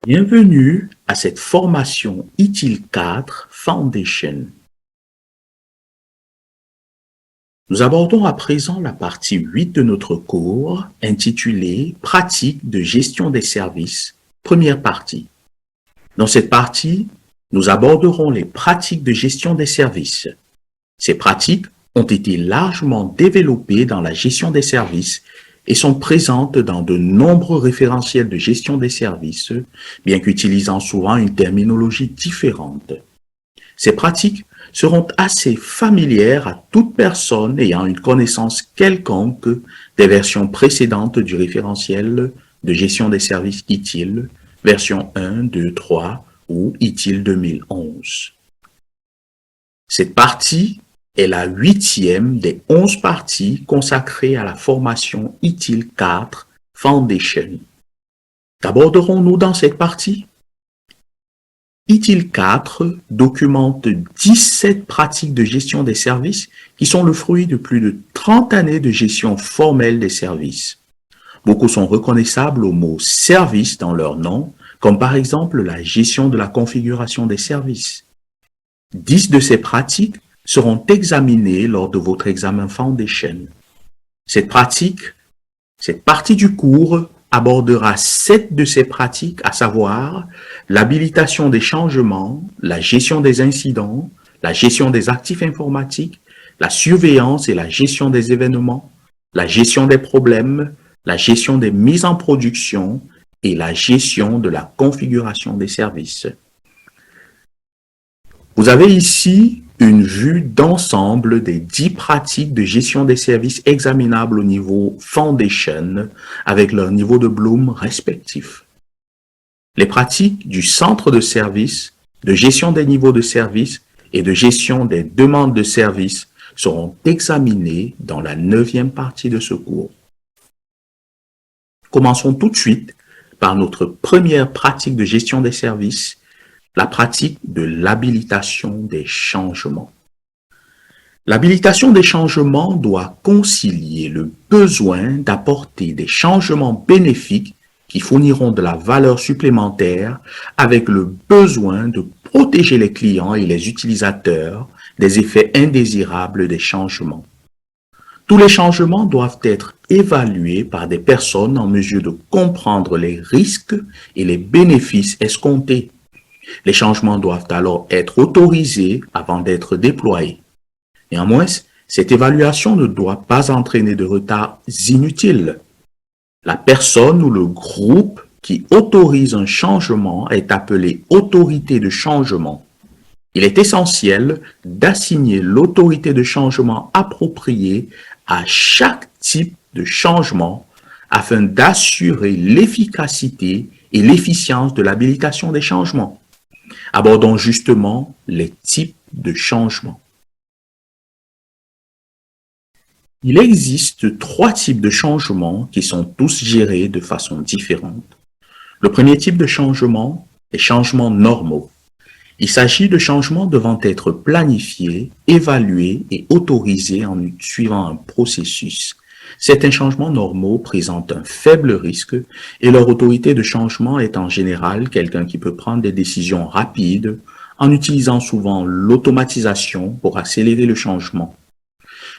Bienvenue à cette formation ITIL 4 Foundation. Nous abordons à présent la partie 8 de notre cours intitulée Pratique de gestion des services, première partie. Dans cette partie, nous aborderons les pratiques de gestion des services. Ces pratiques ont été largement développées dans la gestion des services et sont présentes dans de nombreux référentiels de gestion des services, bien qu'utilisant souvent une terminologie différente. Ces pratiques seront assez familières à toute personne ayant une connaissance quelconque des versions précédentes du référentiel de gestion des services ITIL, version 1, 2, 3 ou ITIL 2011. Cette partie est la 8e des 11 parties consacrées à la formation ITIL 4 Foundation. Qu'aborderons-nous dans cette partie? ITIL 4 documente 17 pratiques de gestion des services qui sont le fruit de plus de 30 années de gestion formelle des services. Beaucoup sont reconnaissables au mot « service » dans leur nom, comme par exemple la gestion de la configuration des services. 10 de ces pratiques seront examinées lors de votre examen Foundation. Cette partie du cours abordera 7 de ces pratiques, à savoir l'habilitation des changements, la gestion des incidents, la gestion des actifs informatiques, la surveillance et la gestion des événements, la gestion des problèmes, la gestion des mises en production et la gestion de la configuration des services. Vous avez ici une vue d'ensemble des 10 pratiques de gestion des services examinables au niveau Foundation avec leur niveau de Bloom respectif. Les pratiques du centre de service, de gestion des niveaux de service et de gestion des demandes de service seront examinées dans la 9e partie de ce cours. Commençons tout de suite par notre première pratique de gestion des services, la pratique de l'habilitation des changements. L'habilitation des changements doit concilier le besoin d'apporter des changements bénéfiques qui fourniront de la valeur supplémentaire avec le besoin de protéger les clients et les utilisateurs des effets indésirables des changements. Tous les changements doivent être évalués par des personnes en mesure de comprendre les risques et les bénéfices escomptés. Les changements doivent alors être autorisés avant d'être déployés. Néanmoins, cette évaluation ne doit pas entraîner de retards inutiles. La personne ou le groupe qui autorise un changement est appelé autorité de changement. Il est essentiel d'assigner l'autorité de changement appropriée à chaque type de changement afin d'assurer l'efficacité et l'efficience de l'habilitation des changements. Abordons justement les types de changements. Il existe 3 types de changements qui sont tous gérés de façon différente. Le premier type de changement est changements normaux. Il s'agit de changements devant être planifiés, évalués et autorisés en suivant un processus. Certains changements normaux présentent un faible risque et leur autorité de changement est en général quelqu'un qui peut prendre des décisions rapides en utilisant souvent l'automatisation pour accélérer le changement.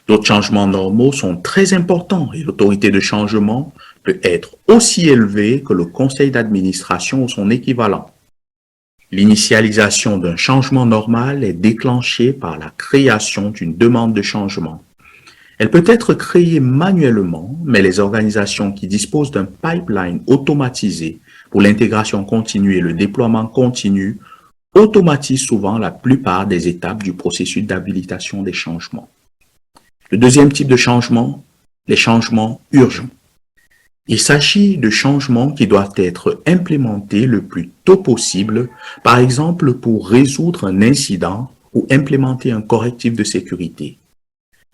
D'autres changements normaux sont très importants et l'autorité de changement peut être aussi élevée que le conseil d'administration ou son équivalent. L'initialisation d'un changement normal est déclenchée par la création d'une demande de changement. Elle peut être créée manuellement, mais les organisations qui disposent d'un pipeline automatisé pour l'intégration continue et le déploiement continu automatisent souvent la plupart des étapes du processus d'habilitation des changements. Le deuxième type de changement, les changements urgents. Il s'agit de changements qui doivent être implémentés le plus tôt possible, par exemple pour résoudre un incident ou implémenter un correctif de sécurité.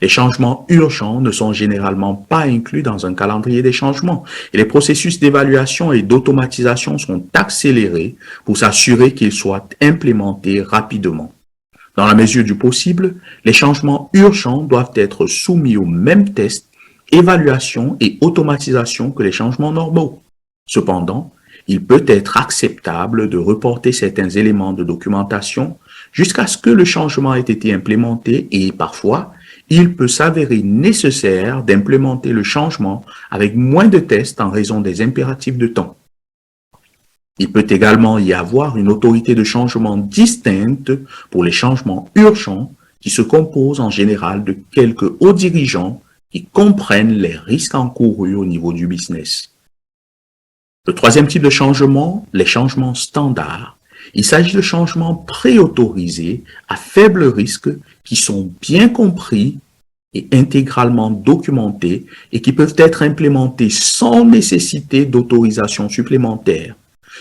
Les changements urgents ne sont généralement pas inclus dans un calendrier des changements et les processus d'évaluation et d'automatisation sont accélérés pour s'assurer qu'ils soient implémentés rapidement. Dans la mesure du possible, les changements urgents doivent être soumis aux mêmes tests, évaluation et automatisation que les changements normaux. Cependant, il peut être acceptable de reporter certains éléments de documentation jusqu'à ce que le changement ait été implémenté et parfois, il peut s'avérer nécessaire d'implémenter le changement avec moins de tests en raison des impératifs de temps. Il peut également y avoir une autorité de changement distincte pour les changements urgents qui se composent en général de quelques hauts dirigeants qui comprennent les risques encourus au niveau du business. Le troisième type de changement, les changements standards. Il s'agit de changements préautorisés à faible risque qui sont bien compris et intégralement documentés et qui peuvent être implémentés sans nécessité d'autorisation supplémentaire.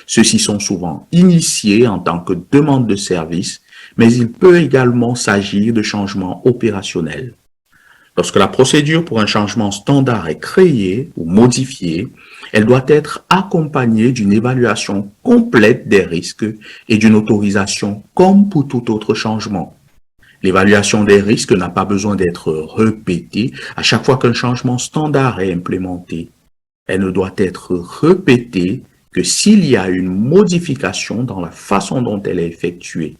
Ceux-ci sont souvent initiés en tant que demande de service, mais il peut également s'agir de changements opérationnels. Lorsque la procédure pour un changement standard est créée ou modifiée, elle doit être accompagnée d'une évaluation complète des risques et d'une autorisation comme pour tout autre changement. L'évaluation des risques n'a pas besoin d'être répétée à chaque fois qu'un changement standard est implémenté. Elle ne doit être répétée que s'il y a une modification dans la façon dont elle est effectuée.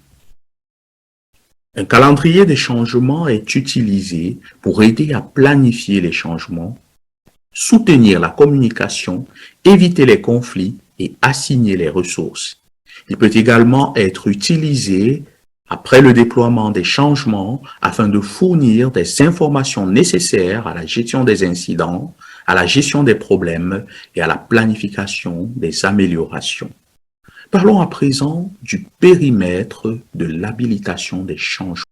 Un calendrier des changements est utilisé pour aider à planifier les changements, soutenir la communication, éviter les conflits et assigner les ressources. Il peut également être utilisé après le déploiement des changements afin de fournir des informations nécessaires à la gestion des incidents, à la gestion des problèmes et à la planification des améliorations. Parlons à présent du périmètre de l'habilitation des changements.